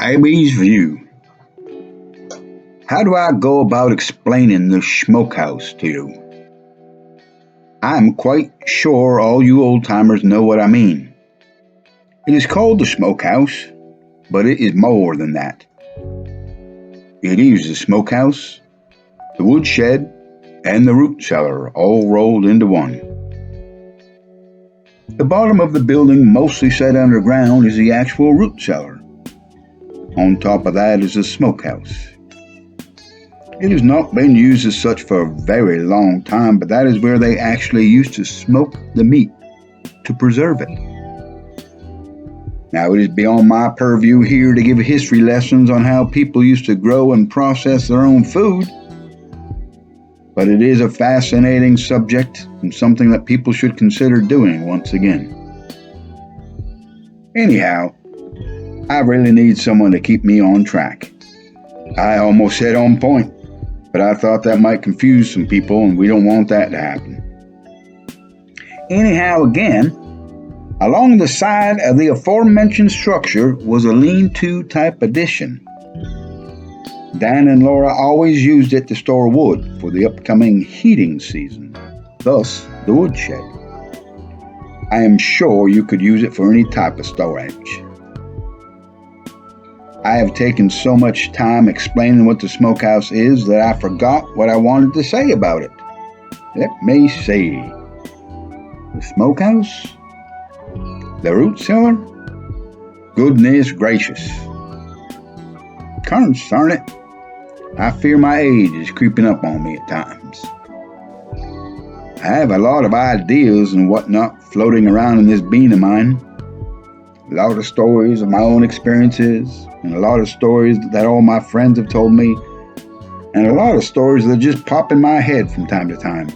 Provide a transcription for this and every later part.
Abby's View. How do I go about explaining the smokehouse to you? I'm quite sure all you old timers know what I mean. It is called the smokehouse, but it is more than that. It is the smokehouse, the woodshed, and the root cellar all rolled into one. The bottom of the building, mostly set underground, is the actual root cellar. On top of that is the smokehouse. It has not been used as such for a very long time, but that is where they actually used to smoke the meat to preserve it. Now, it is beyond my purview here to give history lessons on how people used to grow and process their own food, but it is a fascinating subject and something that people should consider doing once again. Anyhow, I really need someone to keep me on track. I almost said on point, but I thought that might confuse some people, and we don't want that to happen. Anyhow, again, along the side of the aforementioned structure was a lean-to type addition. Dan and Laura always used it to store wood for the upcoming heating season, thus the woodshed. I am sure you could use it for any type of storage. I have taken so much time explaining what the smokehouse is that I forgot what I wanted to say about it. Let me see. The smokehouse? The root cellar? Goodness gracious. Concern it. I fear my age is creeping up on me at times. I have a lot of ideas and whatnot floating around in this bean of mine. A lot of stories of my own experiences, and a lot of stories that all my friends have told me, and a lot of stories that just pop in my head from time to time.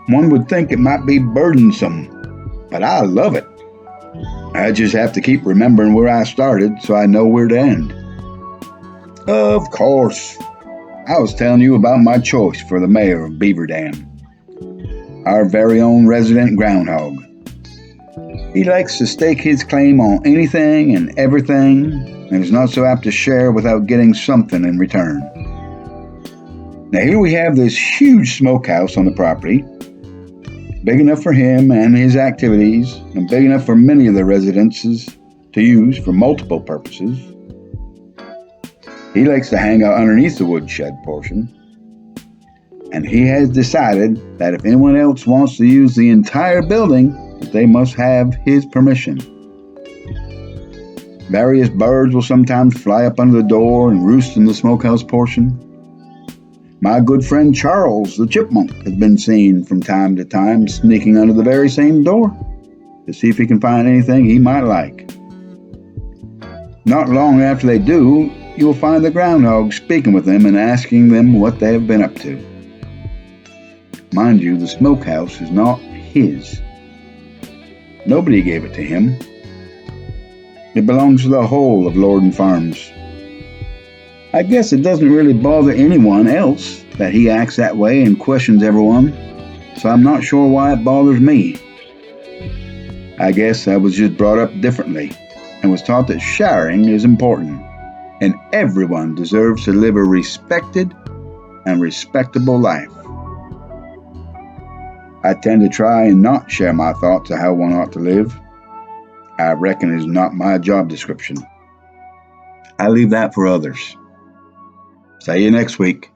One would think it might be burdensome, but I love it. I just have to keep remembering where I started so I know where to end. Of course, I was telling you about my choice for the mayor of Beaver Dam, our very own resident groundhog. He likes to stake his claim on anything and everything, and is not so apt to share without getting something in return. Now here we have this huge smokehouse on the property, big enough for him and his activities, and big enough for many of the residences to use for multiple purposes. He likes to hang out underneath the woodshed portion, and he has decided that if anyone else wants to use the entire building, they must have his permission. Various birds will sometimes fly up under the door and roost in the smokehouse portion. My good friend Charles the chipmunk has been seen from time to time sneaking under the very same door to see if he can find anything he might like. Not long after they do, you will find the groundhog speaking with them and asking them what they have been up to. Mind you, the smokehouse is not his. Nobody gave it to him. It belongs to the whole of Lorden Farms. I guess it doesn't really bother anyone else that he acts that way and questions everyone, so I'm not sure why it bothers me. I guess I was just brought up differently and was taught that sharing is important, and everyone deserves to live a respected and respectable life. I tend to try and not share my thoughts of how one ought to live. I reckon it is not my job description. I leave that for others. See you next week.